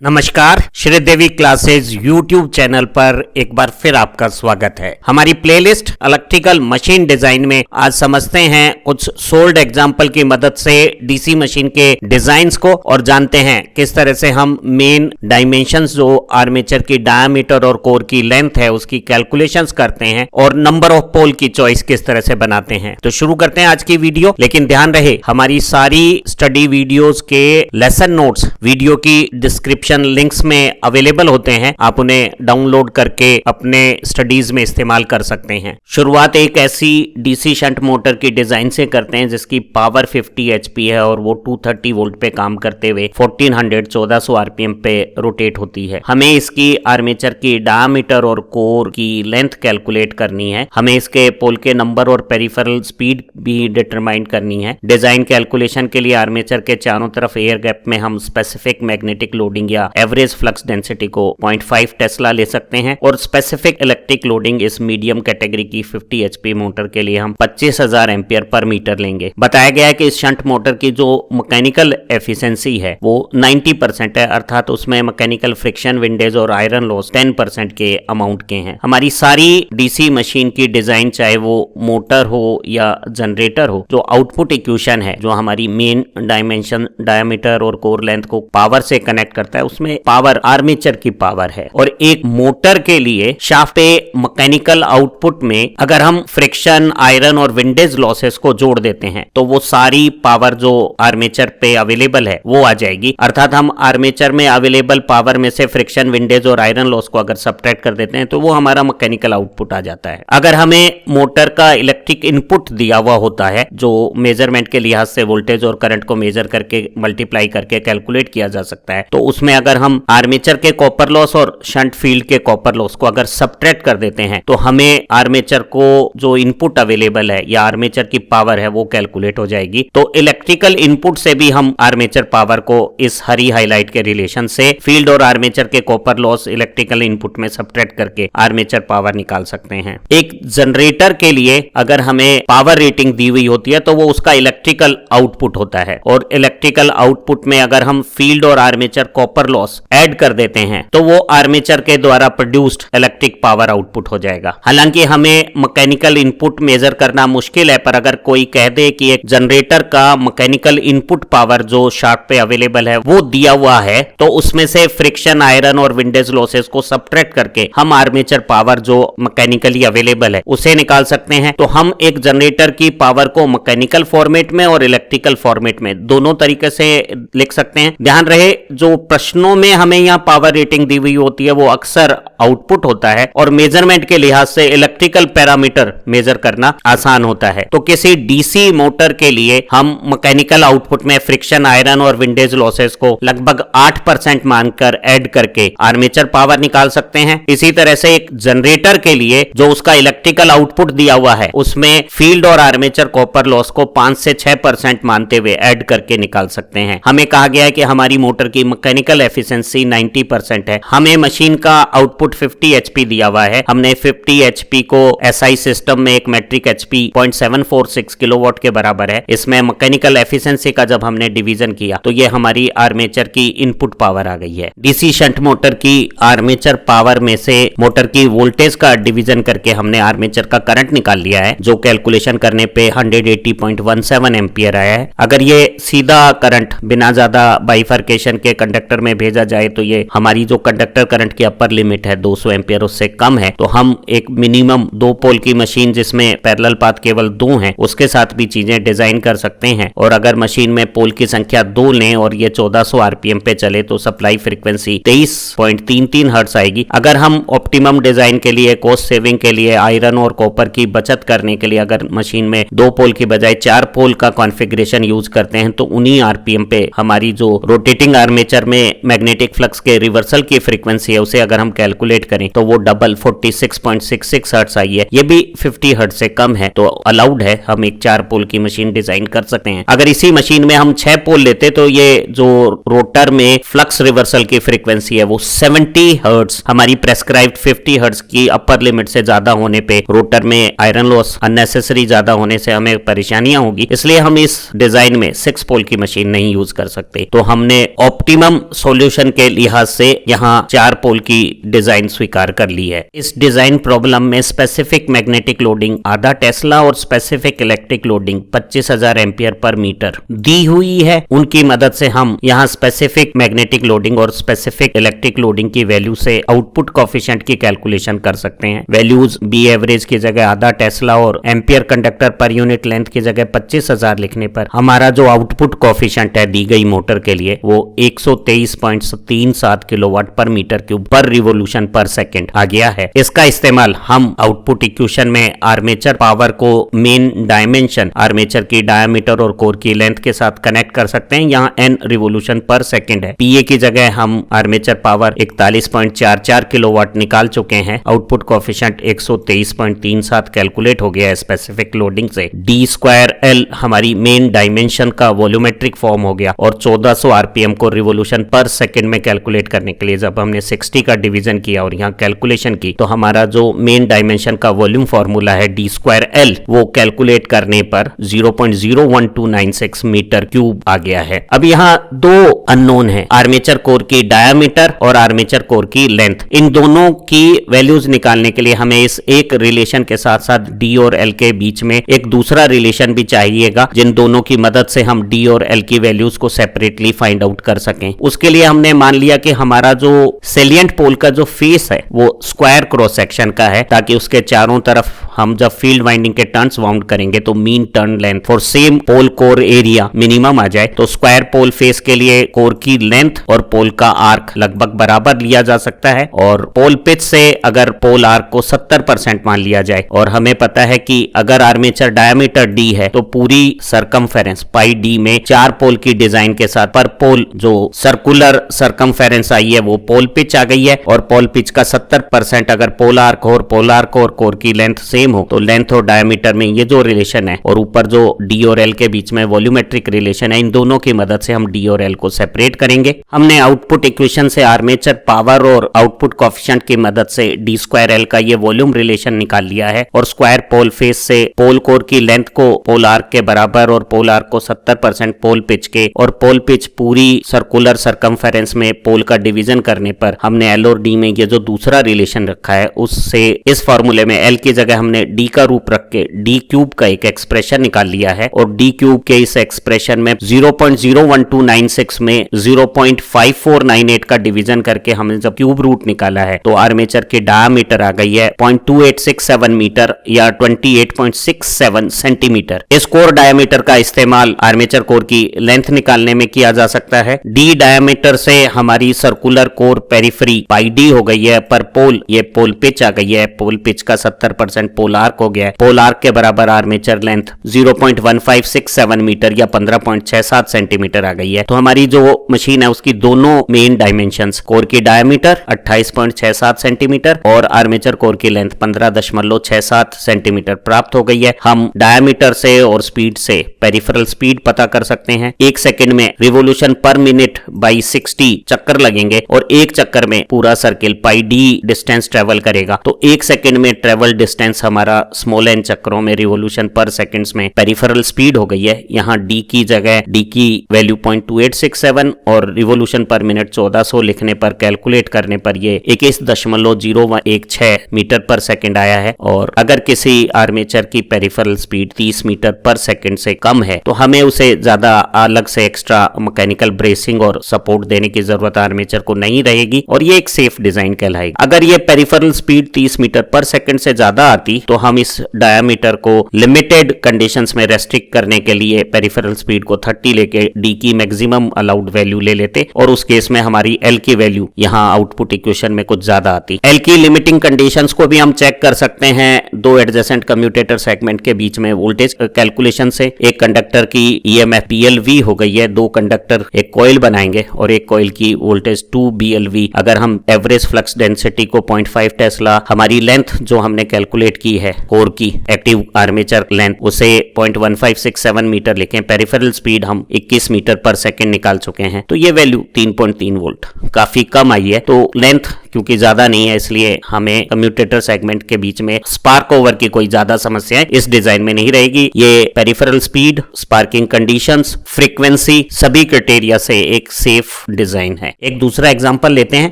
नमस्कार, Sridevi classes YouTube channel पर एक बार फिर आपका स्वागत है। हमारी प्लेलिस्ट इलेक्ट्रिकल मशीन डिजाइन में आज समझते हैं कुछ सोल्ड एग्जाम्पल की मदद से डीसी मशीन के डिजाइन्स को और जानते हैं किस तरह से हम मेन डायमेंशंस जो आर्मेचर की डायामीटर और कोर की लेंथ है उसकी कैलकुलेशंस करते हैं और नंबर ऑफ पोल की चॉइस किस तरह से बनाते हैं। तो शुरू करते हैं आज की वीडियो, लेकिन ध्यान रहे हमारी सारी स्टडी वीडियोस के लेसन नोट्स वीडियो की डिस्क्रिप्शन लिंक्स में अवेलेबल होते हैं, आप उन्हें डाउनलोड करके अपने स्टडीज में इस्तेमाल कर सकते हैं। शुरुआत एक ऐसी डीसी शंट मोटर की डिजाइन से करते हैं जिसकी पावर 50 एचपी है और वो 230 वोल्ट पे काम करते हुए 1400 आरपीएम पे रोटेट होती है। हमें इसकी आर्मेचर की डायामीटर और कोर की लेंथ कैलकुलेट करनी है। हमें इसके पोल के नंबर और पेरिफेरल स्पीड भी डिटरमाइन करनी है। डिजाइन कैलकुलेशन के लिए आर्मेचर के चारों तरफ एयर गैप में हम स्पेसिफिक मैग्नेटिक लोडिंग या एवरेज फ्लक्स डेंसिटी को 0.5 टेस्ला ले सकते हैं और स्पेसिफिक इलेक्ट्रिक लोडिंग इस मीडियम कैटेगरी की 50 एचपी मोटर के लिए हम 25,000 एम्पियर पर मीटर लेंगे। बताया गया है कि इस शंट मोटर की जो मैकेनिकल एफिशिएंसी है वो 90% है, अर्थात उसमें मैकेनिकल फ्रिक्शन, विंडेज और आयरन लॉस 10% के अमाउंट के हैं। हमारी सारी डीसी मशीन की डिजाइन, चाहे वो मोटर हो या जनरेटर हो, जो आउटपुट इक्वेशन है, जो हमारी मेन डायमेंशन, डायमीटर और कोर लेंथ को पावर से कनेक्ट करता है, उसमें पावर आर्मेचर की पावर है। और एक मोटर के लिए शाफ्ट पे मैकेनिकल आउटपुट में अगर हम फ्रिक्शन, आयरन और विंडेज लॉसेस को जोड़ देते हैं तो वो सारी पावर जो आर्मेचर पे अवेलेबल है वो आ जाएगी। अर्थात हम आर्मेचर में अवेलेबल पावर में से फ्रिक्शन, विंडेज और आयरन लॉस को अगर सब्ट्रैक्ट कर देते हैं तो वो हमारा मैकेनिकल आउटपुट आ जाता है। अगर हमें मोटर का इलेक्ट्रिक इनपुट दिया हुआ होता है जो मेजरमेंट के लिहाज से वोल्टेज और करंट को मेजर करके मल्टीप्लाई करके कैलकुलेट किया जा सकता है, तो उसमें अगर हम आर्मेचर के कॉपर लॉस और शंट फील्ड के कॉपर लॉस को अगर सब्ट्रैक्ट कर देते हैं तो हमें आर्मेचर को जो इनपुट अवेलेबल है या आर्मेचर की पावर है वो कैलकुलेट हो जाएगी। तो इलेक्ट्रिकल इनपुट से भी हम आर्मेचर पावर को इस हरी हाईलाइट के रिलेशन से फील्ड और आर्मेचर के कॉपर लॉस इलेक्ट्रिकल इनपुट में सब्ट्रैक्ट करके आर्मेचर पावर निकाल सकते हैं। एक जनरेटर के लिए अगर हमें पावर रेटिंग दी हुई होती है तो वो उसका इलेक्ट्रिकल आउटपुट होता है और इलेक्ट्रिकल आउटपुट में अगर हम फील्ड और आर्मेचर कॉपर लॉस ऐड कर देते हैं तो वो आर्मेचर के द्वारा प्रोड्यूस्ड इलेक्ट्रिक पावर आउटपुट हो जाएगा। हालांकि हमें मैकेनिकल इनपुट मेजर करना मुश्किल है, पर अगर कोई कह दे कि एक जनरेटर का मैकेनिकल इनपुट पावर जो शाफ्ट पे अवेलेबल है वो दिया हुआ है तो उसमें से फ्रिक्शन, आयरन और विंडेज लॉसेस को सब्ट्रैक्ट करके हम आर्मेचर पावर जो मैकेनिकली अवेलेबल है उसे निकाल सकते हैं। तो हम एक जनरेटर की पावर को मैकेनिकल फॉर्मेट में और इलेक्ट्रिकल फॉर्मेट में दोनों तरीके से लिख सकते हैं। ध्यान रहे जो प्रश्नों में हमें यहाँ पावर रेटिंग दी हुई होती है वो अक्सर आउटपुट होता है और मेजरमेंट के लिहाज से इलेक्ट्रिकल पैरामीटर मेजर करना आसान होता है। तो किसी डीसी मोटर के लिए हम मैकेनिकल आउटपुट में फ्रिक्शन, आयरन और विंडेज लॉसेस को लगभग 8% मानकर ऐड करके आर्मेचर पावर निकाल सकते हैं। इसी तरह से एक जनरेटर के लिए जो उसका इलेक्ट्रिकल आउटपुट दिया हुआ है उसमें फील्ड और आर्मेचर कॉपर लॉस को 5 से 6% मानते हुए ऐड करके निकाल सकते हैं। हमें कहा गया है कि हमारी मोटर की मैकेनिकल एफिशिएंसी 90% है। हमें मशीन का आउटपुट 50 एचपी दिया हुआ है। हमने 50 एचपी को एसआई सिस्टम में एक मैट्रिक एचपी 0.746 किलोवाट के बराबर है। इसमें मैकेनिकल एफिशिएंसी का जब हमने डिवीजन किया तो ये हमारी आर्मेचर की इनपुट पावर आ गई है। डीसी शंट मोटर की आर्मेचर पावर में से मोटर की वोल्टेज का डिवीजन करके हमने आर्मेचर का करंट निकाल लिया है जो कैलकुलेशन करने पे 180.17 एम्पियर आया है। अगर ये सीधा करंट बिना ज्यादा बाइफर्केशन के कंडक्टर में भेजा जाए तो ये हमारी जो कंडक्टर करंट की अपर लिमिट है 200 एम्पियर उससे कम है। तो हम एक मिनिमम 2 पोल की मशीन जिसमें पैरेलल पाथ केवल 2 हैं उसके साथ भी चीजें डिजाइन कर सकते हैं। और अगर मशीन में पोल की संख्या 2 लें और ये 1400 आरपीएम पे चले तो सप्लाई फ्रीक्वेंसी 23.33 हर्ट्ज आएगी। अगर हम ऑप्टिमम डिजाइन के लिए, कॉस्ट सेविंग के लिए, आयरन और कॉपर की बचत करने के लिए अगर मशीन में 2 पोल की बजाय 4 पोल का कॉन्फ़िगरेशन यूज करते हैं तो उन्हीं आरपीएम पे हमारी जो रोटेटिंग आर्मेचर में मैग्नेटिक फ्लक्स के रिवर्सल की फ्रीक्वेंसी है उसे अगर हम कैलकुलेट करें तो वो डबल 46.66 हर्ट्ज आई है। ये भी 50 हर्ट्ज से कम है तो अलाउड है, हम एक 4 पोल की मशीन डिजाइन कर सकते हैं। अगर इसी मशीन में हम 6 पोल लेते तो ये जो रोटर में फ्लक्स रिवर्सल की फ्रीक्वेंसी है वो 70 हर्ट्ज, हमारी प्रेस्क्राइब्ड 50 हर्ट्ज की अपर लिमिट से ज्यादा होने पे रोटर में आयरन लॉस अननेसेसरी ज्यादा होने से हमें परेशानियां होगी, इसलिए हम इस डिजाइन में 6 पोल की मशीन नहीं यूज कर सकते। तो हमने ऑप्टिमम सॉल्यूशन के लिहाज से यहाँ 4 पोल की डिजाइन स्वीकार कर ली है। इस डिजाइन प्रॉब्लम में स्पेसिफिक मैग्नेटिक लोडिंग आधा टेस्ला और specific electric loading 25,000 ampere per metre दी हुई है। उनकी मदद से हम यहाँ स्पेसिफिक मैग्नेटिक लोडिंग और स्पेसिफिक इलेक्ट्रिक लोडिंग की वैल्यू से आउटपुट कोएफिशिएंट की कैलकुलेशन कर सकते हैं। वैल्यूज बी एवरेज की जगह आधा टेस्ला और ampere conductor per unit length की जगह 25,000 लिखने पर हमारा जो आउटपुट कोएफिशिएंट है दी गई मोटर के लिए वो 123.37 किलोवाट पर मीटर क्यूब पर रिवोल्यूशन पर सेकंड आ गया है। इसका इस्तेमाल हम आउटपुट इक्वेशन में आर्मेचर पावर को मेन डायमेंशन आर्मेचर की डायामीटर और कोर की लेंथ के साथ कनेक्ट कर सकते हैं। यहाँ n रिवोल्यूशन पर सेकंड है। पीए की जगह हम आर्मेचर पावर 41.44 किलोवाट निकाल चुके हैं। आउटपुट कोएफिशिएंट 123.37 कैलकुलेट हो गया है स्पेसिफिक लोडिंग से। डी स्क्वायर एल हमारी मेन डायमेंशन का वॉल्यूमेट्रिक फॉर्म हो गया और 1400 आरपीएम को रिवोल्यूशन पर सेकंड में कैलकुलेट करने के लिए जब हमने 60 का डिवीजन किया और यहाँ कैलकुलेशन की तो हमारा जो मेन डायमेंशन का वॉल्यूम फॉर्मूला है डी स्क्वायर एल वो कैलकुलेट करने पर 0.01296 मीटर क्यूब आ गया है। अब यहाँ दो अननोन है, आर्मेचर कोर की डायामीटर और आर्मेचर कोर की लेंथ। इन दोनों की वैल्यूज निकालने के लिए हमें इस एक रिलेशन के साथ साथ डी और एल के बीच में एक दूसरा रिलेशन भी चाहिएगा जिन दोनों की मदद से हम डी और एल की वैल्यूज को सेपरेटली फाइंड आउट कर सकें। उसके लिए हमने मान लिया कि हमारा जो सेलिएंट पोल का जो फेस है वो स्क्वायर क्रॉस सेक्शन का है ताकि उसके चारों तरफ हम जब फील्ड वाइंडिंग के टर्न्स वाउंड करेंगे तो mean turn length for same pole core area minimum आ जाए। तो स्क्वायर पोल फेस के लिए कोर की लेंथ और पोल का आर्क लगभग बराबर लिया जा सकता है और पोल पिच से अगर पोल आर्क को 70% मान लिया जाए और हमें पता है कि अगर आर्मेचर डायमीटर डी है तो पूरी सरकमफेरेंस पाई डी में 4 पोल की डिजाइन के साथ पर पोल जो सर्कुलर सरकमफेरेंस आई है वो पोल पिच आ गई है और पोल पिच का 70% अगर पोल आर्क और पोल आर्क और कोर की लेंथ सेम हो तो लेंथ और डायमीटर में ये जो रिलेशन है और ऊपर जो डी और एल के बीच में वॉल्यूमेट्रिक रिलेशन है इन दोनों की मदद से हम डी और एल को सेपरेट करेंगे। हमने आउटपुट इक्वेशन से आर्मेचर पावर और आउटपुट कोएफिशिएंट की मदद से डी स्क्वायर एल का ये वॉल्यूम रिलेशन निकाल लिया है और स्क्वायर पोल फेस से पोल कोर की लेंथ को पोल आर्क के बराबर और पोल आर्क को 70% पोल पिच के और पोल पिच पूरी सर्कुलर सरकमफेरेंस में पोल का डिवीजन करने पर हमने एल और डी में ये जो दूसरा रिलेशन रखा है उससे इस फॉर्मूले में एल की जगह हमने डी का रूप रख के डी क्यूब का एक एक्सप्रेशन निकाल लिया है और डी क्यूब के इस एक्सप्रेशन में 0.01296 में 0.5498 का डिवीजन करके हमने जब क्यूब रूट निकाला है तो आर्मेचर की डायामीटर आ गई है 0.2867 मीटर या 28.67 सेंटीमीटर। इस कोर डायामीटर का इस्तेमाल आर्मेचर कोर की लेंथ निकालने में किया जा सकता है। डी डायामीटर से हमारी सर्कुलर कोर पेरिफेरी पाई डी हो गई है पर पोल ये पोल पिच आ गई है। पोल पिच का 70% पोल आर्क हो गया है। पोल आर्क के बराबर आर्मेचर लेंथ 0.1567 मीटर या 15.67 सेंटीमीटर आ गई है। तो हमारी जो मशीन है उसकी दोनों मेन डायमेंशंस कोर की डायमीटर 28.67 सेंटीमीटर और आर्मेचर कोर की लेंथ 15.67 सेंटीमीटर प्राप्त हो गई है। हम डायमीटर से और स्पीड से पेरिफेरल स्पीड पता कर सकते हैं। 1 सेकंड में रिवोल्यूशन पर मिनट बाई 60 चक्कर लगेंगे और एक चक्कर में पूरा सर्किल पाई डी डिस्टेंस ट्रेवल करेगा। तो 1 सेकंड में ट्रेवल डिस्टेंस हमारा स्मॉल एन चक्रों में रिवोल्यूशन पर सेकंड्स में पेरिफेरल स्पीड हो गई है। यहाँ डी की जगह डी की वैल्यू 0.2867 और रिवोल्यूशन पर मिनट 1400 लिखने पर कैलकुलेट करने पर ये 21.0116 मीटर पर सेकंड आया है। और अगर किसी आर्मेचर की पेरिफेरल स्पीड 30 मीटर पर सेकंड से कम है तो हमें उसे ज्यादा अलग से एक्स्ट्रा मैकेनिकल ब्रेसिंग और सपोर्ट देने की जरूरत आर्मेचर को नहीं रहेगी और ये एक सेफ डिजाइन कहलाएगी। अगर ये पेरिफेरल स्पीड 30 मीटर पर सेकंड से ज्यादा आती तो हम इस डायामीटर को लिमिटेड कंडीशंस में रेस्ट्रिक्ट करने के लिए पेरिफेरल स्पीड को 30 लेके डी की मैक्सिमम अलाउड वैल्यू ले लेते और उस केस में हमारी एल की वैल्यू यहाँ आउटपुट इक्वेशन में कुछ ज्यादा आती। एल की लिमिटिंग कंडीशंस को भी हम चेक कर सकते हैं दो एडजेसेंट कम्यूटेटर सेगमेंट के बीच में वोल्टेज कैलकुलेशन से। एक कंडक्टर की ईएमएफ पीएलवी हो गई है, 2 कंडक्टर एक कॉइल बनाएंगे और एक कॉइल की वोल्टेज 2 बीएलवी। अगर हम एवरेज फ्लक्स डेंसिटी को 0.5 टेस्ला, हमारी लेंथ जो हमने कैलकुलेट की है कोर की एक्टिव आर्मेचर लेंथ उसे 0.1567 मीटर लिखें, पेरिफेरल स्पीड हम 21 मीटर पर सेकंड निकाल चुके हैं तो ये वैल्यू 3.3 वोल्ट काफी कम आई है। तो लेंथ क्योंकि ज्यादा नहीं है इसलिए हमें कम्यूटेटर सेगमेंट के बीच में स्पार्क ओवर की कोई ज्यादा समस्या इस डिजाइन में नहीं रहेगी। ये peripheral speed, sparking conditions, frequency, सभी क्राइटेरिया से एक सेफ डिजाइन है। एक दूसरा एग्जांपल लेते हैं।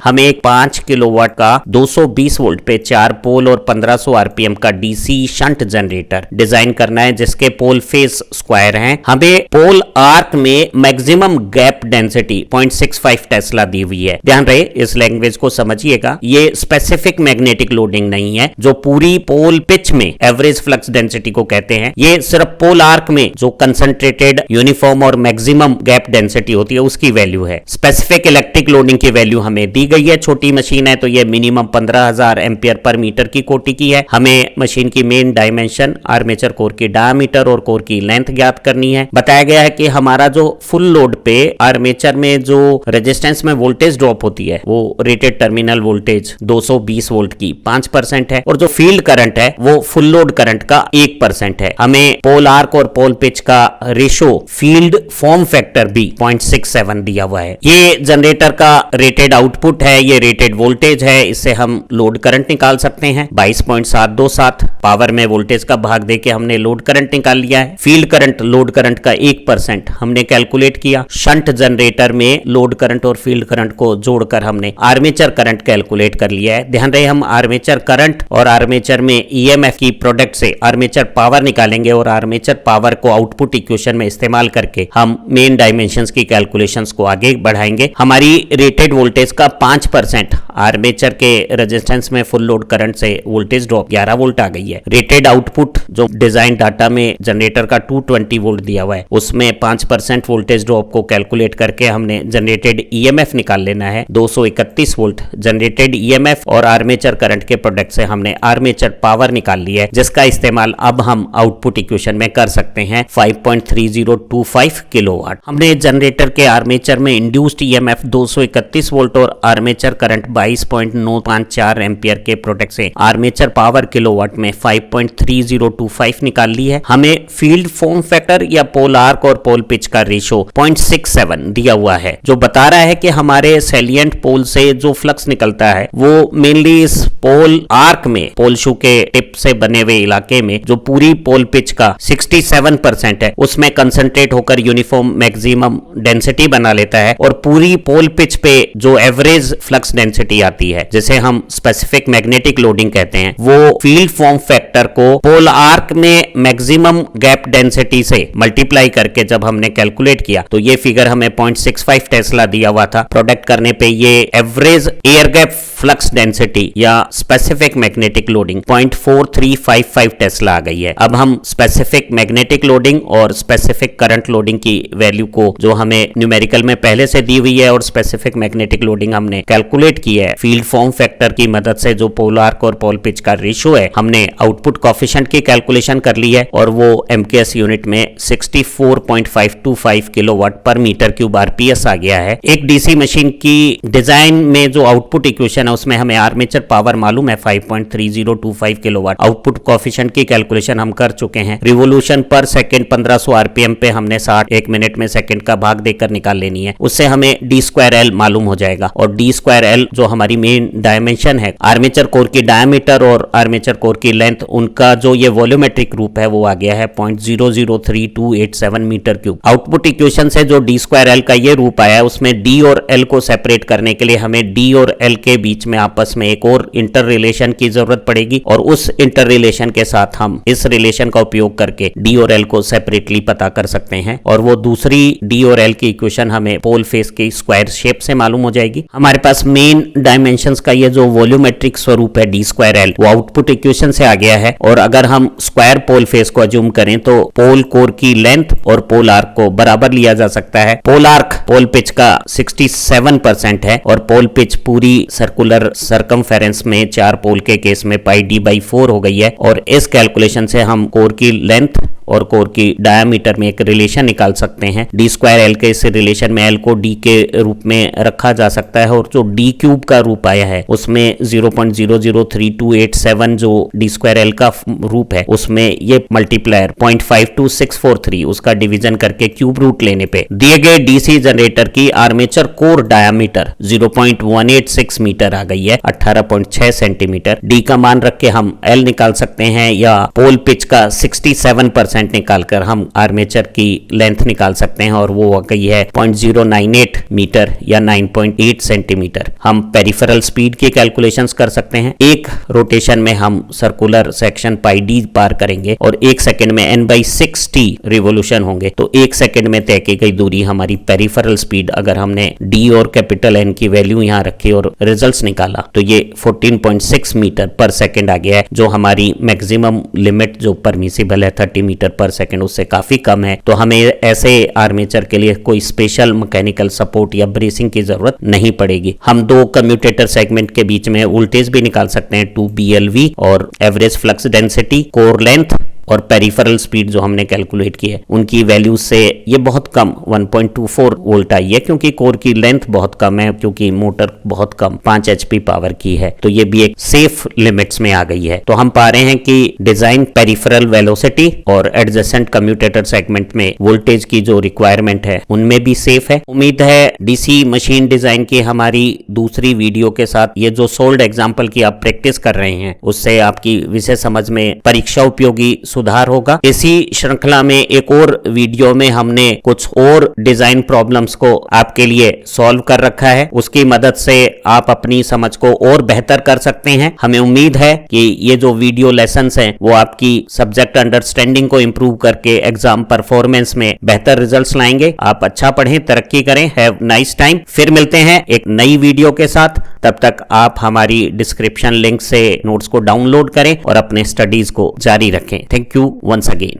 हमें एक 5 किलोवाट का 220 वोल्ट पे 4 पोल और 1500 आरपीएम का डीसी शंट जनरेटर डिजाइन करना है जिसके पोल फेस स्क्वायर हैं। हमें पोल आर्क में मैक्सिमम गैप डेंसिटी 0.65 टेस्ला दी हुई है। ध्यान रहे, इस लैंग्वेज को समझिएगा। ये स्पेसिफिक मैग्नेटिक लोडिंग नहीं है जो पूरी पोल पिच में एवरेज फ्लक्स डेंसिटी को कहते हैं। ये सिर्फ पोल आर्क में जो कंसंट्रेटेड, यूनिफॉर्म और मैक्सिमम गैप डेंसिटी होती है उसकी वैल्यू है। स्पेसिफिक इलेक्ट्रिक लोडिंग की वैल्यू हमें दी गई है। छोटी मशीन है तो ये मिनिमम 15,000 एम्पियर पर मीटर की कोटि की है। हमें मशीन की मेन डायमेंशन, आर्मेचर कोर की डायमीटर और कोर की लेंथ ज्ञात करनी है। बताया गया है कि हमारा जो फुल लोड पे आर्मेचर में जो रेजिस्टेंस में वोल्टेज ड्रॉप होती है वो रेटेड टर्मिनल वोल्टेज 220 वोल्ट की 5% है और जो फील्ड करंट है वो फुल लोड करंट का 1% है। हमें पोल आर्क और पोल पिच का रेशो, फील्ड फॉर्म फैक्टर भी 0.67 दिया हुआ है। ये जनरेटर का रेटेड आउटपुट है, ये रेटेड वोल्टेज है। इससे हम लोड करंट निकाल सकते हैं 22.727। पावर में वोल्टेज का भाग देके हमने लोड करंट निकाल लिया है। फील्ड करंट लोड करंट का 1% हमने कैलकुलेट किया। शंट जनरेटर में लोड करंट और फील्ड करंट को जोड़कर हमने आर्मेचर करंट कैलकुलेट कर लिया है। ध्यान रहे, हम आर्मेचर करंट और आर्मेचर में ईएमएफ की प्रोडक्ट से आर्मेचर पावर निकालेंगे और आर्मेचर पावर को आउटपुट इक्वेशन में इस्तेमाल करके हम मेन डायमेंशंस की कैलकुलेशंस को आगे बढ़ाएंगे। हमारी रेटेड वोल्टेज का 5% आर्मेचर के रेजिस्टेंस में फुल लोड करंट से वोल्टेज ड्रॉप 11 वोल्ट आ गई है। रेटेड आउटपुट जो डिजाइन डाटा में जनरेटर का 220 वोल्ट दिया हुआ है उसमें 5% वोल्टेज ड्रॉप को कैलकुलेट करके हमने जनरेटेड ईएमएफ निकाल लेना है 231 वोल्ट। जनरेटेड ईएमएफ और आर्मेचर करंट के प्रोडक्ट से हमने आर्मेचर पावर निकाल ली है जिसका इस्तेमाल अब हम आउटपुट इक्वेशन में कर सकते हैं 5.3025 किलोवाट। हमने जनरेटर के आर्मेचर में इंड्यूस्ड ईएमएफ 231 वोल्ट और आर्मेचर करंट 22.954 एम्पियर के प्रोडक्ट से आर्मेचर पावर किलोवाट में 5.3025 निकाल ली है। हमें फील्ड फॉर्म फैक्टर या पोल आर्क और पोल पिच का रेशो 0.67 दिया हुआ है जो बता रहा है कि हमारे सैलिएंट पोल से जो फ्लक्स निकलता है वो मेनली इस पोल आर्क में, पोल शू के टिप से बने हुए इलाके में जो पूरी पोल पिच का 67% है उसमें कंसंट्रेट होकर यूनिफॉर्म मैक्सिमम डेंसिटी बना लेता है और पूरी पोल पिच पे जो एवरेज फ्लक्स डेंसिटी आती है जिसे हम स्पेसिफिक मैग्नेटिक लोडिंग कहते हैं वो फील्ड फॉर्म फैक्टर को पोल आर्क में मैक्सिमम गैप डेंसिटी से मल्टीप्लाई करके जब हमने कैलकुलेट किया तो ये फिगर हमें 0.65 टेस्ला दिया हुआ था। प्रोडक्ट करने पे ये average air gap flux density या स्पेसिफिक मैग्नेटिक लोडिंग 0.4355 टेस्ला आ गई है। अब हम स्पेसिफिक मैग्नेटिक लोडिंग और स्पेसिफिक करंट लोडिंग की वैल्यू को जो हमें न्यूमेरिकल में पहले से दी हुई है और स्पेसिफिक मैग्नेटिक लोडिंग हमने कैलकुलेट की है फील्ड फॉर्म फैक्टर की मदद से, जो पोल आर्क और पोल पिच का रेशियो है हमने आउटपुट कोएफिशिएंट की कैलकुलेशन कर ली है और वो एमकेएस यूनिट में 64.525 किलोवाट पर मीटर क्यूब आरपीएस आ गया है। एक डीसी मशीन की डिजाइन में जो आउटपुट इक्वेशन है उसमें हमें आर्मेचर पावर मालूम है 5.3025 किलोवाट। आउटपुट कोएफिशिएंट की कैलकुलेशन हम कर चुके हैं। रिवोल्यूशन पर सेकंड 1500 आरपीएम पे हमने 60 एक मिनट में सेकंड का भाग देकर निकाल लेनी है। उससे हमें d2l मालूम हो जाएगा और d2l जो हमारी मेन डायमेंशन है आर्मेचर कोर की डायमीटर और आर्मेचर कोर की लेंथ, उनका जो ये वॉल्यूमेट्रिक रूप है वो आ गया है 0.003287 मीटर क्यूब। आउटपुट इक्वेशन से जो d2l का ये रूप आया है उसमें d और l को सेपरेट करने के लिए हमें d और l के बीच में आपस में एक और इंटर रिलेशन की जरूरत पड़ेगी और उस इंटर रिलेशन के साथ हम इस रिलेशन का उपयोग करके d और l को सेपरेटली पता कर सकते हैं और वो दूसरी d और l की इक्वेशन हमें पोल फेस की स्क्वायर शेप से मालूम हो जाएगी। हमारे पास मेन डायमेंशंस का ये जो वॉल्यूमेट्रिक स्वरूप है d2l वो आउटपुट इक्वेशन से आ गया है और अगर हम स्क्वायर पोल फेस को अज्यूम करें तो पोल कोर की लेंथ और पोल आर्क को बराबर लिया जा सकता है। पोल आर्क पोल पिच का 67% है और पोल पिच पूरी सर्कुलर सरकमफेरेंस में 4 पोल के केस में πd/4 हो गई है और इस कैलकुलेशन से हम कोर की लेंथ और कोर की डायामीटर में एक रिलेशन निकाल सकते हैं। डी स्क्वायर एल के इस रिलेशन में एल को डी के रूप में रखा जा सकता है और जो डी क्यूब का रूप आया है उसमें 0.003287 जो डी स्क्वायर एल का रूप है उसमें ये मल्टीप्लायर 0.52643 उसका डिवीजन करके क्यूब रूट लेने पे दिए गए डीसी जनरेटर की आर्मेचर कोर डायामीटर 0.186 मीटर आ गई है, 18.6 सेंटीमीटर। डी का मान रख के हम एल निकाल सकते हैं या पोल पिच का 67% निकालकर हम आर्मेचर की लेंथ निकाल सकते हैं और वो आ गई है 0.098 मीटर या 9.8 सेंटीमीटर। हम पेरिफेरल स्पीड की कैलकुलेशंस कर सकते हैं। एक रोटेशन में हम सर्कुलर सेक्शन पाई डी पार करेंगे और एक सेकंड में n/6t रिवोल्यूशन होंगे, तो एक सेकंड में तय की गई दूरी हमारी पेरिफेरल स्पीड अगर हमने डी और कैपिटल एन की वैल्यू यहां रखी और रिजल्ट्स निकाला तो ये 14.6 मीटर पर सेकंड आ गया है, जो हमारी मैक्सिमम लिमिट जो परमिसिबल है 30 मीटर पर सेकंड उससे काफी कम है। तो हमें ऐसे आर्मेचर के लिए कोई स्पेशल मैकेनिकल सपोर्ट या ब्रेसिंग की जरूरत नहीं पड़ेगी। हम दो कम्यूटेटर सेगमेंट के बीच में वोल्टेज भी निकाल सकते हैं 2 BLV और average flux density, core length और पेरिफेरल स्पीड जो हमने कैलकुलेट की है उनकी वैल्यू से ये बहुत कम 1.24 वोल्ट आई है, क्योंकि कोर की लेंथ बहुत कम है, क्योंकि मोटर बहुत कम 5 HP पावर की है, तो ये भी एक सेफ लिमिट्स में आ गई है। तो हम पा रहे हैं कि डिजाइन पेरिफेरल वेलोसिटी और एडजेसेंट कम्यूटेटर सेगमेंट में वोल्टेज की जो रिक्वायरमेंट है उनमें भी सेफ है। उम्मीद है डीसी मशीन डिजाइन की हमारी दूसरी वीडियो के साथ ये जो सोल्ड एग्जाम्पल की आप प्रैक्टिस कर रहे हैं उससे आपकी विषय समझ में परीक्षा उपयोगी सुधार होगा। इसी श्रृंखला में एक और वीडियो में हमने कुछ और डिजाइन प्रॉब्लम्स को आपके लिए सॉल्व कर रखा है, उसकी मदद से आप अपनी समझ को और बेहतर कर सकते हैं। हमें उम्मीद है कि ये जो वीडियो लेसन्स हैं वो आपकी सब्जेक्ट अंडरस्टैंडिंग को इंप्रूव करके एग्जाम परफॉर्मेंस में बेहतर रिजल्ट्स लाएंगे। आप अच्छा पढ़ें, तरक्की करें। Have nice time. फिर मिलते हैं एक नई वीडियो के साथ, तब तक आप हमारी डिस्क्रिप्शन लिंक से नोट्स को डाउनलोड करें और अपने स्टडीज को जारी रखें। Thank you once again.